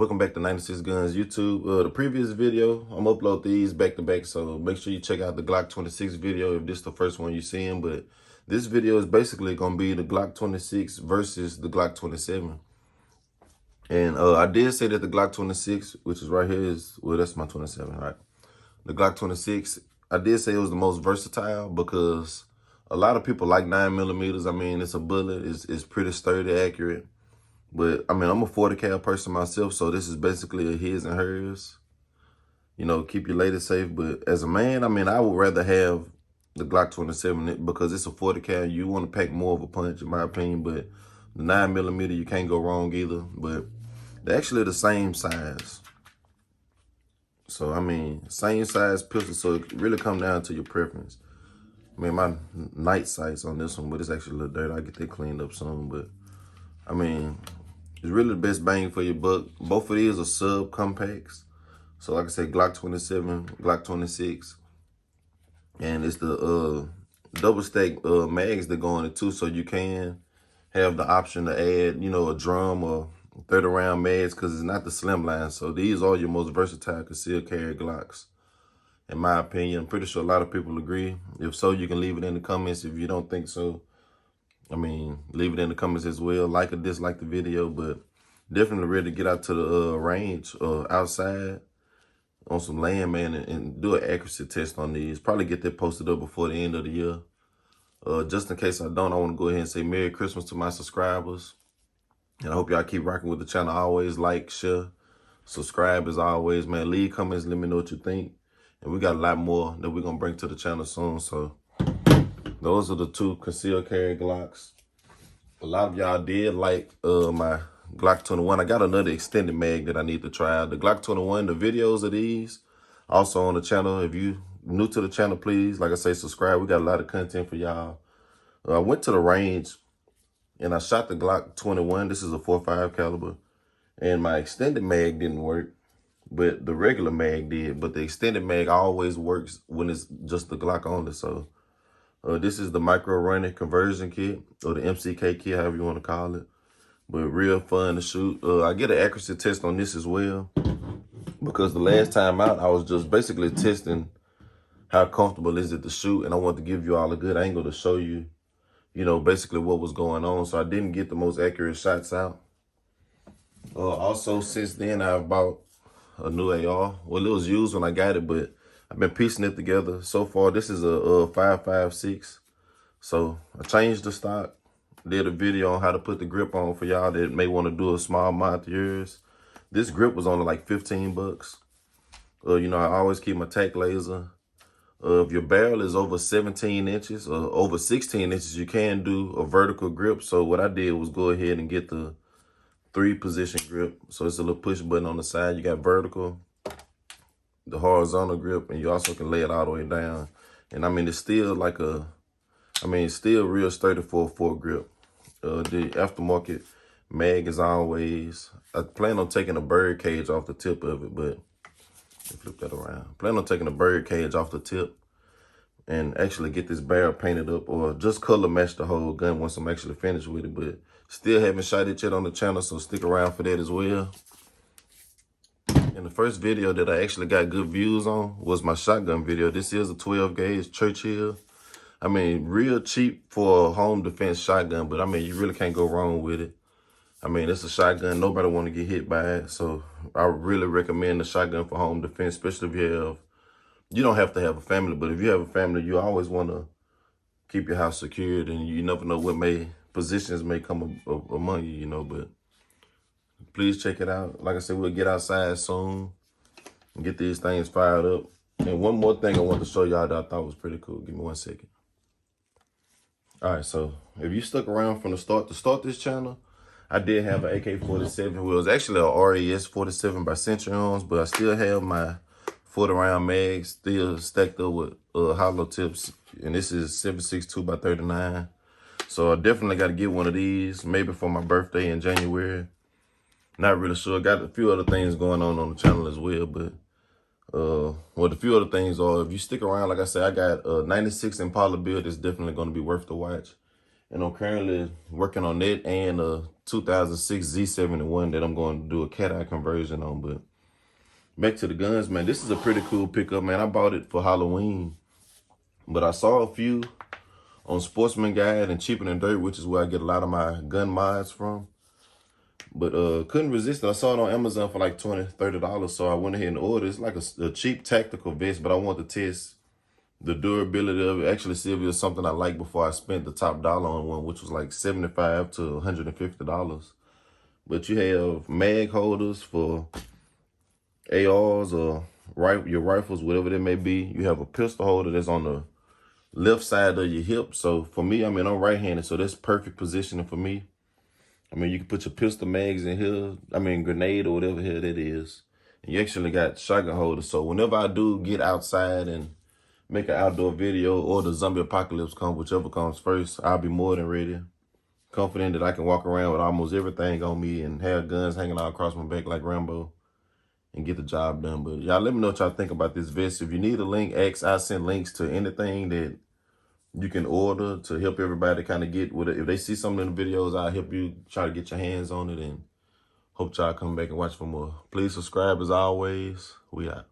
Welcome back to 96 Guns YouTube. The previous video, I'm gonna upload these back to back, so make sure you check out the Glock 26 video if this is the first one you're seeing. But this video is basically gonna be the Glock 26 versus the Glock 27. And I did say that the Glock 26, which is right here, is, well, that's my 27, right? The Glock 26, I did say it was the most versatile because a lot of people like 9mm. I mean, it's a bullet, it's pretty sturdy, accurate. But, I mean, I'm a 40 cal person myself, so this is basically a his and hers. You know, keep your lady safe. But as a man, I mean, I would rather have the Glock 27 because it's a 40 cal. You want to pack more of a punch, in my opinion. But the 9mm, you can't go wrong either. But they're actually the same size. So, I mean, same size pistol. So it really comes down to your preference. I mean, my night sights on this one, but it's actually a little dirty. I'll get that cleaned up soon. But, I mean, it's really the best bang for your buck. Both of these are subcompacts. So like I said, Glock 27, Glock 26. And it's the double stack mags that go in it too. So you can have the option to add, you know, a drum or 30 round mags because it's not the slim line. So these are your most versatile concealed carry Glocks. In my opinion, I'm pretty sure a lot of people agree. If so, you can leave it in the comments. If you don't think so, I mean, leave it in the comments as well. Like or dislike the video, but definitely ready to get out to the range outside on some land, man, and do an accuracy test on these. Probably get that posted up before the end of the year. Just in case I don't, I want to go ahead and say Merry Christmas to my subscribers. And I hope y'all keep rocking with the channel. Always like, share, subscribe as always, man. Leave comments, let me know what you think. And we got a lot more that we're going to bring to the channel soon, so those are the two concealed carry Glocks. A lot of y'all did like my Glock 21. I got another extended mag that I need to try out. The Glock 21, the videos of these, also on the channel. If you new to the channel, please, like I say, subscribe. We got a lot of content for y'all. I went to the range and I shot the Glock 21. This is a 4.5 caliber. And my extended mag didn't work, but the regular mag did. But the extended mag always works when it's just the Glock only, so. This is the micro running conversion kit, or the MCK kit, however you want to call it. But real fun to shoot. I get an accuracy test on this as well, because the last time out, I was just basically testing how comfortable is it to shoot, and I want to give you all a good angle to show you, you know, basically what was going on. So I didn't get the most accurate shots out. Also, since then, I've bought a new AR. Well, it was used when I got it, but I've been piecing it together. So far, this is a 5.56. So I changed the stock, did a video on how to put the grip on for y'all that may want to do a small mod to yours. This grip was only like 15 bucks. You know, I always keep my tack laser. If your barrel is over 17 inches or over 16 inches, you can do a vertical grip. So what I did was go ahead and get the 3-position grip. So it's a little push button on the side. You got vertical, the horizontal grip, and you also can lay it all the way down. And I mean, it's still like it's still real sturdy for a fork grip. The aftermarket mag is always, I plan on taking a bird cage off the tip of it, but flip that around. Plan on taking a bird cage off the tip and actually get this barrel painted up, or just color match the whole gun once I'm actually finished with it. But still haven't shot it yet on the channel, so stick around for that as well. And the first video that I actually got good views on was my shotgun video. This is a 12 gauge Churchill. I mean, real cheap for a home defense shotgun, but I mean, you really can't go wrong with it. I mean, it's a shotgun. Nobody want to get hit by it. So I really recommend the shotgun for home defense, especially if you don't have to have a family, but if you have a family, you always want to keep your house secured, and you never know what positions may come among you, you know, but please check it out. Like I said, we'll get outside soon and get these things fired up. And one more thing I want to show y'all that I thought was pretty cool. Give me 1 second. All right, so if you stuck around from the start to start this channel, I did have an AK-47. It was actually a RAS-47 by Century Arms, but I still have my 40-round mags still stacked up with hollow tips. And this is 7.62 by 39. So I definitely got to get one of these, maybe for my birthday in January. Not really sure. Got a few other things going on the channel as well, but well, the few other things are, if you stick around, like I said, I got a 96 Impala build that's definitely going to be worth the watch. And I'm currently working on that and a 2006 Z71 that I'm going to do a Cateye conversion on. But back to the guns, man. This is a pretty cool pickup, man. I bought it for Halloween, but I saw a few on Sportsman Guide and Cheaper Than Dirt, which is where I get a lot of my gun mods from. But couldn't resist it. I saw it on Amazon for like $20, $30, so I went ahead and ordered. It's like a cheap tactical vest, but I want to test the durability of it. Actually see if it was something I like before I spent the top dollar on one, which was like $75 to $150. But you have mag holders for ARs or your rifles, whatever they may be. You have a pistol holder that's on the left side of your hip. So for me, I mean, I'm right-handed, so that's perfect positioning for me. I mean, you can put your pistol mags in here. I mean, grenade or whatever here that is. And you actually got shotgun holders. So whenever I do get outside and make an outdoor video or the zombie apocalypse comes, whichever comes first, I'll be more than ready. Confident that I can walk around with almost everything on me and have guns hanging out across my back like Rambo and get the job done. But y'all let me know what y'all think about this vest. If you need a link, I send links to anything that you can order to help everybody kind of get with it. If they see something in the videos, I'll help you try to get your hands on it, and hope y'all come back and watch for more. Please subscribe as always. We out.